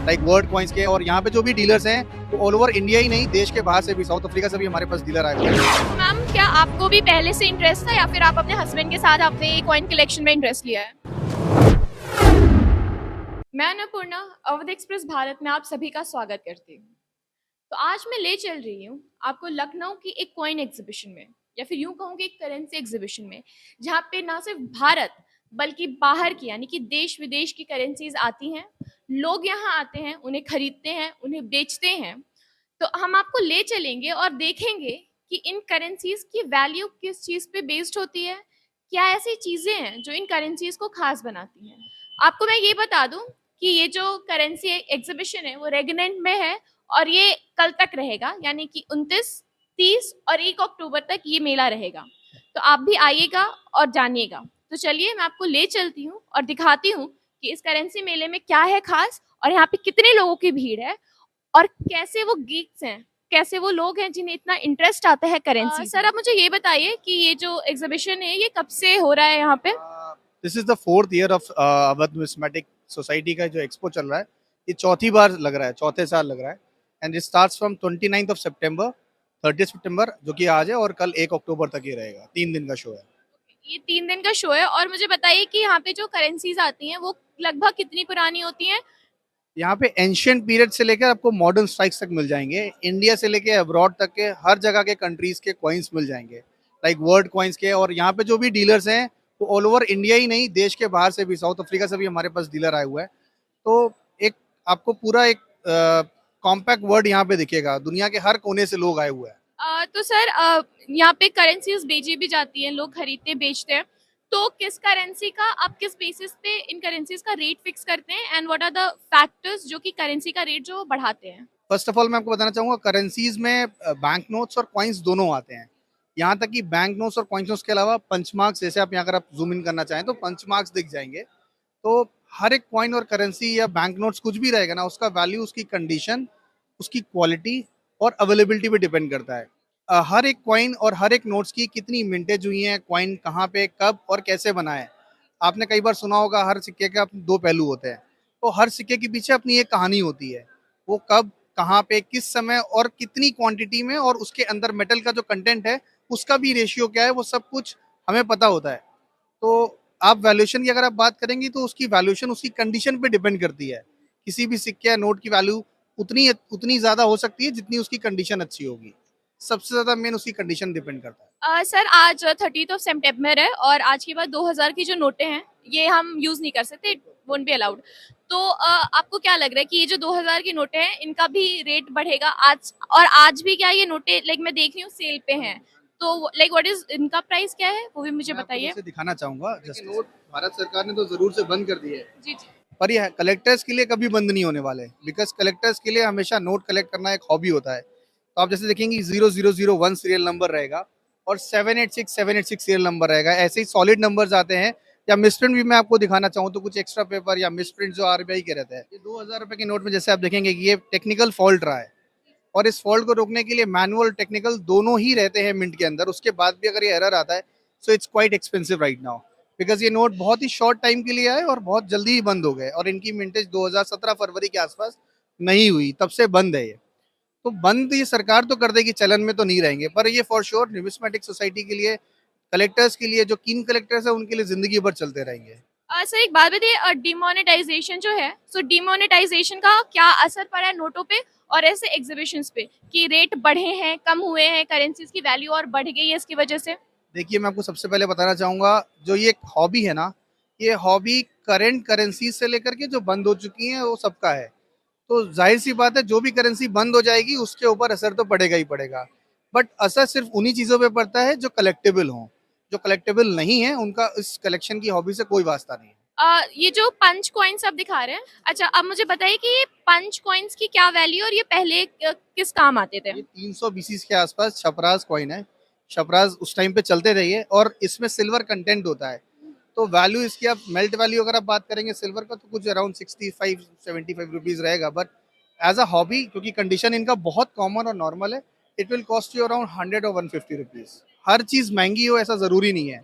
Like world coins के। और यहाँ पे जो भी डीलर्स हैं वो ऑल ओवर इंडिया ही नहीं, देश के बाहर से भी, साउथ अफ्रीका से भी हमारे पास डीलर आए हुए हैं। मैम, क्या आपको भी पहले से इंटरेस्ट था या फिर आप अपने हस्बैंड के साथ आपने कॉइन कलेक्शन में इंटरेस्ट लिया है? मैं अन्नपूर्णा, अवध एक्सप्रेस भारत में आप सभी का स्वागत करती हूँ। तो आज मैं ले चल रही हूँ आपको लखनऊ की एक कॉइन एग्जीबिशन में, या फिर यूं कहूँ कि एक करेंसी एग्जीबिशन में, जहाँ पे ना सिर्फ भारत बल्कि बाहर की यानी कि देश विदेश की करेंसीज आती हैं। लोग यहाँ आते हैं, उन्हें खरीदते हैं, उन्हें बेचते हैं। तो हम आपको ले चलेंगे और देखेंगे कि इन करेंसीज की वैल्यू किस चीज़ पे बेस्ड होती है, क्या ऐसी चीज़ें हैं जो इन करेंसीज को खास बनाती हैं। आपको मैं ये बता दूं कि ये जो करेंसी एग्जीबिशन है वो रेगनेंट में है और ये कल तक रहेगा, यानी कि 29, 30 और 1 अक्टूबर तक ये मेला रहेगा। तो आप भी आइएगा और जानिएगा। तो चलिए मैं आपको ले चलती हूँ और दिखाती हूँ कि इस करेंसी मेले में क्या है खास और यहाँ पे कितने लोगों की भीड़ है और कैसे वो गीक्स हैं, कैसे वो लोग हैं जिन्हें इतना इंटरेस्ट आता है करेंसी। सर, आप मुझे ये बताइए कि ये जो एग्जीबिशन है ये कब से हो रहा है यहाँ पे? This is the 4th year of Awadh numismatic society का जो एक्सपो चल रहा है। ये चौथी बार लग रहा है, चौथे साल लग रहा है। And it starts from 29th of September, 30 सितंबर जो कि आज है, और कल 1 अक्टूबर तक ही रहेगा। 3 दिन का शो है। ये 3 दिन का शो है। और मुझे बताइए कि यहाँ पे जो करेंसीज आती हैं वो लगभग कितनी पुरानी होती हैं? यहाँ पे एंशियंट पीरियड से लेकर आपको मॉडर्न स्ट्राइक्स तक मिल जाएंगे। इंडिया से लेकर अब्रॉड तक के हर जगह के कंट्रीज के कॉइन्स मिल जाएंगे, लाइक वर्ल्ड कॉइन्स के। और यहाँ पे जो भी डीलर्स हैं वो ऑल ओवर इंडिया ही नहीं, देश के बाहर से भी, साउथ अफ्रीका से भी हमारे पास डीलर आए हुए हैं। तो एक आपको पूरा एक कॉम्पैक्ट वर्ड यहाँ पे दिखेगा, दुनिया के हर कोने से लोग आए हुए हैं। तो सर, यहाँ पे करेंसीज बेची भी जाती हैं, लोग खरीदते बेचते हैं। तो किस करेंसी का आप किस बेसिस पे इन करेंसीज का रेट फिक्स करते हैं and what are the factors जो कि करेंसी का रेट जो बढ़ाते हैं? फर्स्ट ऑफ ऑल मैं आपको बताना चाहूंगा, करेंसीज में बैंक नोट्स और कॉइन्स दोनों आते हैं। यहाँ तक कि बैंक नोट्स और कॉइन्स नोट्स के अलावा पंच मार्क्स, जैसे आप यहाँ अगर आप जूम इन करना चाहें तो पंच मार्क्स दिख जाएंगे। तो हर एक कॉइन और करेंसी या बैंक नोट्स कुछ भी रहेगा ना, उसका वैल्यू, उसकी कंडीशन, उसकी क्वालिटी और अवेलेबिलिटी पे डिपेंड करता है। हर एक कॉइन और हर एक नोट्स की कितनी मिंटेज हुई है, कॉइन कहाँ पे, कब और कैसे बना है। आपने कई बार सुना होगा हर सिक्के के दो पहलू होते हैं। तो हर सिक्के के पीछे अपनी एक कहानी होती है। वो कब, कहाँ पे, किस समय और कितनी क्वांटिटी में, और उसके अंदर मेटल का जो कंटेंट है उसका भी रेशियो क्या है, वो सब कुछ हमें पता होता है। तो आप वैल्यूएशन की अगर आप बात करेंगी तो उसकी वैल्यूएशन उसकी कंडीशन पे डिपेंड करती है। किसी भी सिक्के या नोट की वैल्यू उतनी उतनी ज्यादा हो सकती है जितनी उसकी कंडीशन अच्छी होगी। सबसे ज्यादा मेन उसकी कंडीशन डिपेंड करता है। सर, आज 30 ऑफ सितंबर है और आज के बाद 2000 की जो नोटें हैं ये हम यूज नहीं कर सकते, वोंट बी अलाउड। तो आपको क्या लग रहा है कि ये जो 2000 की नोटें हैं इनका भी रेट बढ़ेगा आज? और आज भी क्या ये नोटें, लाइक मैं देख रही हूँ, सेल पे हैं? तो लाइक व्हाट इज इनका प्राइस क्या है वो भी मुझे मैं आपको बताइए। जैसे दिखाना चाहूंगा, जैसे नोट भारत सरकार ने तो जरूर से बंद कर दिए है, जी जी। पर ये कलेक्टर्स के लिए कभी बंद नहीं होने वाले, बिकॉज कलेक्टर्स के लिए हमेशा नोट कलेक्ट करना एक हॉबी होता है। तो आप जैसे देखेंगे 0001 सीरियल नंबर रहेगा और 786 सीरियल नंबर रहेगा। ऐसे ही सॉलिड नंबर्स आते हैं। या मिसप्रिंट भी मैं आपको दिखाना चाहूँ तो कुछ एक्स्ट्रा पेपर या मिसप्रिंट जो आरबीआई के रहते हैं, ये 2000 रुपए के नोट में जैसे आप देखेंगे कि ये टेक्निकल फॉल्ट रहा है, और इस फॉल्ट को रोकने के लिए मैनुअल टेक्निकल दोनों ही रहते हैं मिंट के अंदर। उसके बाद भी अगर ये एरर आता है, so it's quite expensive right now, because ये नोट बहुत ही शॉर्ट टाइम के लिए आए और बहुत जल्दी ही बंद हो गए, और इनकी मिंटेज 2017 फरवरी के आसपास नहीं हुई, तब से बंद है ये। तो बंद ये सरकार तो कर देगी, चलन में तो नहीं रहेंगे, पर ये फॉर श्योर न्यूमिस्मेटिक सोसाइटी के लिए, कलेक्टर्स के लिए, जो कीन कलेक्टर्स है उनके लिए जिंदगी भर चलते रहेंगे। सर, एक बात बताइए, डिमोनेटाइजेशन जो है, सो डिमोनेटाइजेशन का क्या असर पड़ा है नोटों पे और ऐसे एग्जीबिशंस पे, कि रेट बढ़े हैं, कम हुए हैं, करेंसीज की वैल्यू और बढ़ गई है इसकी वजह से? देखिए, मैं आपको सबसे पहले बताना चाहूंगा, जो ये हॉबी है ना, ये हॉबी करंट करेंसी से लेकर के जो बंद हो चुकी हैं वो सबका है। तो जाहिर सी बात है, जो भी करेंसी बंद हो जाएगी उसके ऊपर असर तो पड़ेगा ही पड़ेगा। बट असर सिर्फ उन्हीं चीजों पे पड़ता है जो कलेक्टेबल हों। जो कलेक्टेबल नहीं है उनका इस कलेक्शन की हॉबी से कोई वास्ता नहीं है। ये जो पंच कॉइन्स आप दिखा रहे हैं, अच्छा अब मुझे बताइए कि ये पंच कॉइन्स की क्या वैल्यू और ये पहले किस काम आते थे? ये 300 बीसीस के आसपास छपराज कॉइन है। छपराज उस टाइम पे चलते रही है, और इसमें सिल्वर कंटेंट होता है। तो वैल्यू इसकी, आप मेल्ट वैल्यू अगर आप बात करेंगे सिल्वर का, तो कुछ अराउंड 65-75 रुपीज रहेगा। बट एज अ हॉबी, क्योंकि कंडीशन इनका बहुत कॉमन और नॉर्मल है, it will cost you around 100 और 150 रुपीज। हर चीज महंगी हो ऐसा जरूरी नहीं है।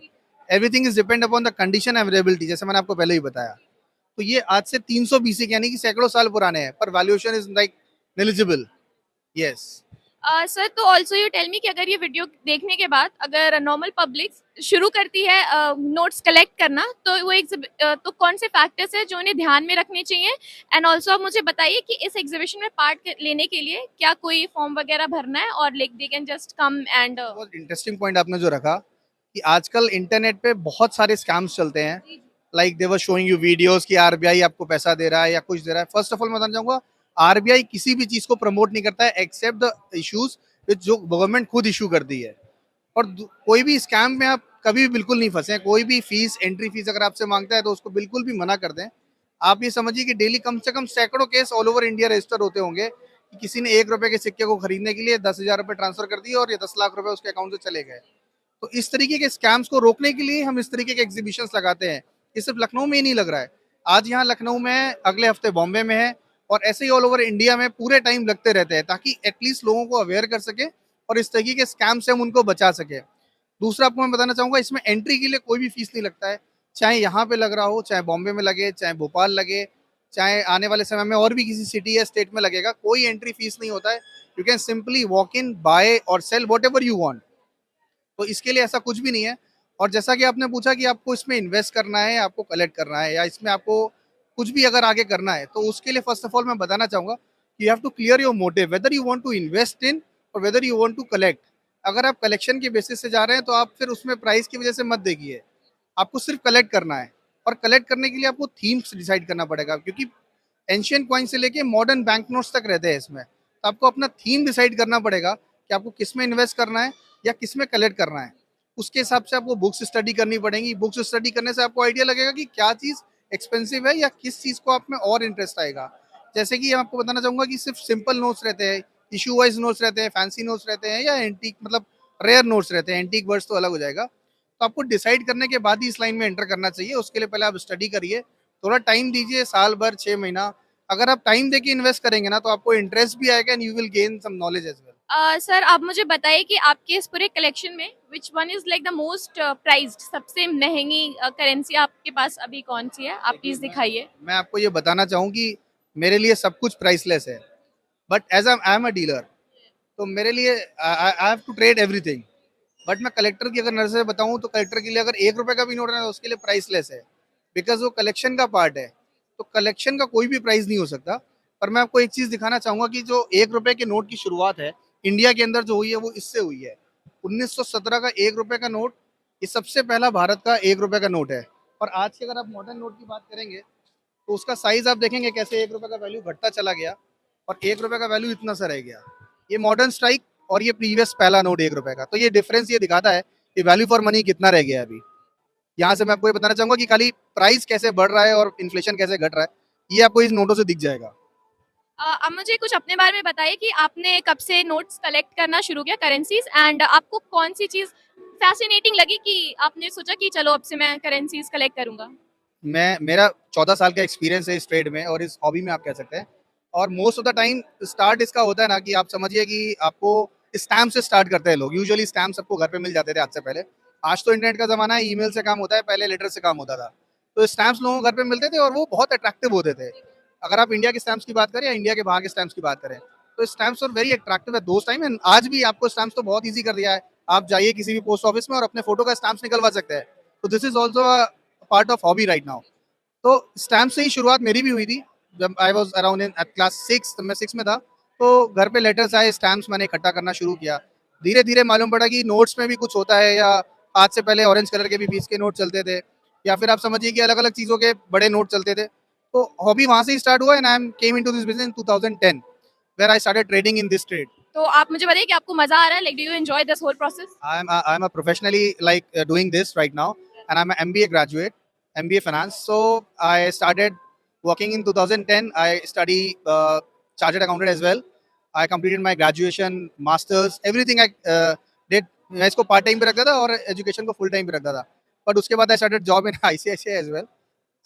Everything is depend upon the condition and availability, जैसे मैंने आपको पहले ही बताया। तो ये आज से 300 बीसी यानी कि सैकड़ों साल पुराने हैं, पर valuation is like negligible. Yes. Sir तो ऑल्सो यू टेल मी कि अगर ये वीडियो देखने के बाद अगर नॉर्मल पब्लिक शुरू करती है नोट्स कलेक्ट करना, तो वो तो कौन से फैक्टर्स है जो उन्हें ध्यान में रखने चाहिए? एंड ऑल्सो आप मुझे बताइए कि इस एग्जीबिशन में पार्ट लेने के लिए क्या कोई फॉर्म वगैरह भरना है, और like they can just come and बहुत इंटरेस्टिंग पॉइंट आपने जो रखा कि आजकल इंटरनेट पे बहुत सारे स्कैम्स चलते हैं, like they were showing you videos कि आरबीआई आपको पैसा दे रहा है या कुछ दे रहा है। फर्स्ट ऑफ ऑल मैं बताना चाहूंगा, आरबीआई किसी भी चीज को प्रमोट नहीं करता है एक्सेप्ट द इश्यूज जो गवर्नमेंट खुद इशू करती है। और कोई भी स्कैम में आप कभी भी बिल्कुल नहीं फंसे। कोई भी फीस, एंट्री फीस अगर आपसे मांगता है तो उसको बिल्कुल भी मना कर दें। आप ये समझिए कि डेली कम से कम सैकड़ों case all over India register होते होंगे कि किसी ने 1 रुपए के सिक्के को खरीदने के लिए 10,000 रुपए ट्रांसफर कर दिए और ये 10 लाख रुपए उसके अकाउंट से चले गए। तो इस तरीके के स्कैम्स को रोकने के लिए हम इस तरीके के एग्जीबिशंस लगाते हैं। ये सिर्फ लखनऊ में ही नहीं लग रहा है, आज यहाँ लखनऊ में, अगले हफ्ते बॉम्बे में है, और ऐसे ही ऑल ओवर इंडिया में पूरे टाइम लगते रहते हैं ताकि एटलीस्ट लोगों को अवेयर कर सके और इस तरीके के स्कैम से हम उनको बचा सके। दूसरा आपको मैं बताना चाहूंगा, इसमें एंट्री के लिए कोई भी फीस नहीं लगता है, चाहे यहाँ पे लग रहा हो, चाहे बॉम्बे में लगे, चाहे भोपाल लगे, चाहे आने वाले समय में और भी किसी सिटी या स्टेट में लगेगा, कोई एंट्री फीस नहीं होता है। You can simply walk in, buy और sell whatever you want. तो इसके लिए ऐसा कुछ भी नहीं है। और जैसा कि आपने पूछा कि आपको इसमें इन्वेस्ट करना है, आपको कलेक्ट करना है, या इसमें आपको कुछ भी अगर आगे करना है, तो उसके लिए फर्स्ट ऑफ ऑल मैं बताना चाहूंगा, you have to clear your motive whether you want to invest in और whether you want to collect. अगर आप कलेक्शन के बेसिस से जा रहे हैं तो आप फिर उसमें प्राइस की वजह से मत देखिए, आपको सिर्फ कलेक्ट करना है। और कलेक्ट करने के लिए आपको थीम्स डिसाइड करना पड़ेगा, क्योंकि एंशियंट कॉइन से लेके मॉडर्न बैंक नोट्स तक रहते हैं इसमें। तो आपको अपना थीम डिसाइड करना पड़ेगा कि आपको किस में इन्वेस्ट करना है या किस में कलेक्ट करना है। उसके हिसाब से आपको बुक्स स्टडी करनी पड़ेंगी। बुक्स स्टडी करने से आपको आइडिया लगेगा कि क्या चीज़ एक्सपेंसिव है या किस चीज़ को आप में और इंटरेस्ट आएगा। जैसे कि आपको बताना चाहूंगा कि सिर्फ सिंपल नोट्स रहते हैं, इशू वाइज नोट्स रहते हैं, फैंसी नोट्स रहते हैं, या एंटीक मतलब रेयर नोट्स रहते हैं। एंटीक वर्ड्स तो अलग हो जाएगा। तो आपको डिसाइड करने के बाद ही इस लाइन में एंटर करना चाहिए। उसके लिए पहले आप स्टडी करिए, थोड़ा टाइम दीजिए, साल भर, 6 महीना। अगर आप टाइम देके इन्वेस्ट करेंगे ना, तो आपको इंटरेस्ट भी आएगा and you will gain some knowledge as well. Sir आप मुझे बताइए कि आपके इस पूरे कलेक्शन में which one is like the most prized, सबसे महंगी करेंसी आपके पास अभी कौन सी है? आप प्लीज दिखाइए। मैं आपको ये बताना चाहूँ कि मेरे लिए सब कुछ प्राइसलेस है, but as I am a dealer, तो मेरे लिए I have to trade everything. But मैं कलेक्टर की अगर नजर से बताऊं तो कलेक्टर के लिए अगर 1 रुपए का भी नोट है तो उसके लिए प्राइसलेस है, बिकॉज वो कलेक्शन का पार्ट है। तो कलेक्शन का कोई भी प्राइस नहीं हो सकता। पर मैं आपको एक चीज दिखाना चाहूंगा कि जो 1 रुपए के नोट की शुरुआत है इंडिया के अंदर जो हुई है वो इससे हुई है। 1917 का 1 रुपए का नोट, ये सबसे पहला भारत का 1 रुपए का नोट है। और आज के अगर आप मॉडर्न नोट की बात करेंगे तो उसका साइज आप देखेंगे कैसे 1 रुपए का वैल्यू घटता चला गया और 1 रुपए का वैल्यू इतना सा रह गया। ये मॉडर्न स्ट्राइक और ये प्रीवियस पहला नोट 1 रुपए का, तो ये डिफरेंस ये दिखाता है कि वैल्यू फॉर मनी कितना रह गया है अभी। यहाँ से मैं आपको ये बताना चाहूंगा कि खाली प्राइस कैसे बढ़ रहा है और इन्फ्लेशन कैसे घट रहा है, ये आपको इस नोटों से दिख जाएगा। अब मुझे कुछ अपने बारे में बताइए कि आपने कब से नोट्स कलेक्ट करना शुरू किया, करेंसीज, एंड आपको कौन सी चीज फैसिनेटिंग लगी कि आपने सोचा कि चलो अब से मैं करेंसीज कलेक्ट करूंगा? मेरा 14 साल का एक्सपीरियंस है इस ट्रेड में और इस हॉबी में आप कह सकते हैं। और most of the time start इसका होता है ना कि आप समझिए कि आपको स्टैम्प से स्टार्ट करते हैं लोग। यूजुअली स्टैम्प सबको घर पे मिल जाते थे आज से पहले। आज तो इंटरनेट का जमाना है, ईमेल से काम होता है, पहले लेटर से काम होता था। तो स्टैम्प्स लोगों को घर पे मिलते थे और वो बहुत अट्रैक्टिव होते थे। अगर आप इंडिया के स्टैम्प्स की बात करें या इंडिया के बाहर के स्टैम्प्स की बात करें, तो stamps are very attractive at those time. And आज भी आपको स्टैम्प्स तो बहुत ईजी कर दिया है। आप जाइए किसी भी पोस्ट ऑफिस में और अपने फोटो का स्टैम्प्स निकलवा सकते हैं। तो this is also part of hobby right now. तो स्टैम्प से ही शुरुआत मेरी भी हुई थी। जब I was around in class 6, मैं 6 में था, तो घर पे लेटर्स आए, स्टैम्प्स मैंने इकट्ठा करना शुरू किया। धीरे धीरे मालूम पड़ा कि नोट्स में भी कुछ होता है, या आज से पहले ऑरेंज कलर के भी 20 के नोट चलते थे, या फिर आप समझिए कि अलग अलग चीज़ों के बड़े नोट चलते थे। तो हॉबी वहाँ से ही स्टार्ट हुआ and I am came into this business in 2010 where I started trading in this trade. तो आप मुझे बताइए कि आपको मजा आ रहा है, like do you enjoy this whole process? I'm a professionally like doing this right now, and I'm an MBA graduate, MBA finance. So I started working in 2010. I study chartered accountant as well. I completed my graduation, masters, everything I did. मैं इसको part time पे रखता था और education को full time पे रखता था। बट उसके बाद I started job in ICICI as well.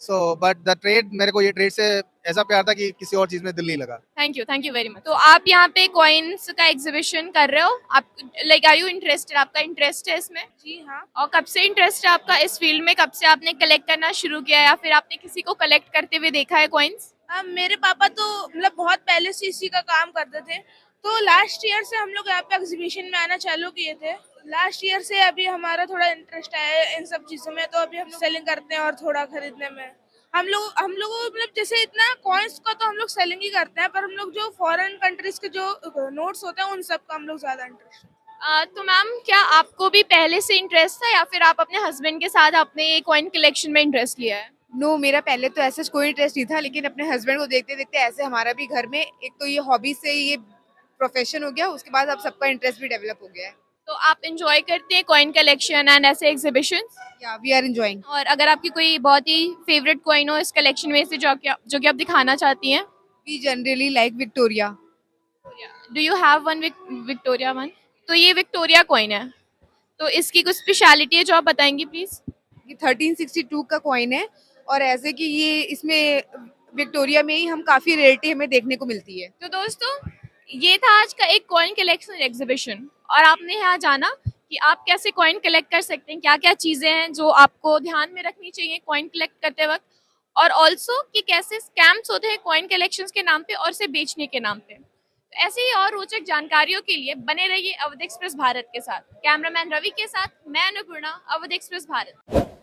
So but the trade, मेरे को ये ट्रेड से ऐसा प्यार था कि किसी और चीज में दिल नहीं लगा। Thank you very much. तो आप यहाँ पे कॉइन्स का एग्जीबिशन कर रहे हो, आप लाइक आर यू इंटरेस्टेड, आपका इंटरेस्ट है इसमें? जी हाँ। और कब से इंटरेस्ट है आपका इस फील्ड में, कब से आपने कलेक्ट करना शुरू किया या फिर आपने किसी को कलेक्ट करते हुए देखा है कॉइन्स? मेरे पापा तो मतलब बहुत पहले से इसी का काम करते थे, तो लास्ट ईयर से हम लोग यहाँ पे एग्जीबिशन में आना चालू किए थे। लास्ट ईयर से अभी हमारा थोड़ा इंटरेस्ट आया है इन सब चीजों में, तो अभी हम सेलिंग करते हैं और थोड़ा खरीदने में। हम लोग मतलब जैसे इतना कॉइन्स का तो हम लोग सेलिंग ही करते हैं, पर हम लोग जो फॉरेन कंट्रीज के जो नोट्स होते हैं उन सब का हम लोग ज्यादा इंटरेस्ट। तो मैम क्या आपको भी पहले से इंटरेस्ट था या फिर आप अपने हस्बैंड के साथ अपने कॉइन कलेक्शन में इंटरेस्ट लिया है? नो मेरा पहले तो ऐसा कोई इंटरेस्ट नहीं था, लेकिन अपने हस्बैंड को देखते देखते ऐसे हमारा भी घर में एक तो ये हॉबी से ये प्रोफेशन हो गया, उसके बाद अब सबका इंटरेस्ट भी डेवलप हो गया है। तो आप इंजॉय करते हैं कॉइन कलेक्शन एंड ऐसे एग्जीबिशंस? या वी आर एंजॉइंग। और अगर आपकी कोई बहुत ही फेवरेट कॉइन हो इस कलेक्शन में से जो कि आप दिखाना चाहती हैं? We generally like Victoria. Do you have one Victoria one? तो ये विक्टोरिया कॉइन है, तो इसकी कुछ स्पेशलिटी है जो आप बताएंगी प्लीज? ये 1362 का कॉइन है, और ऐसे कि ये इसमें विक्टोरिया में ही हम काफी रेयरिटी हमें देखने को मिलती है। तो दोस्तों ये था आज का एक कॉइन कलेक्शन एग्जीबिशन, और आपने यहाँ जाना कि आप कैसे कॉइन कलेक्ट कर सकते हैं, क्या क्या चीजें हैं जो आपको ध्यान में रखनी चाहिए कॉइन कलेक्ट करते वक्त, और ऑल्सो कि कैसे स्कैम्स होते हैं कॉइन कलेक्शंस के नाम पे और इसे बेचने के नाम पे। तो ऐसे ही और रोचक जानकारियों के लिए बने रहिए अवध एक्सप्रेस भारत के साथ। कैमरामैन रवि के साथ मैं अनुपूर्णा, अवध एक्सप्रेस भारत।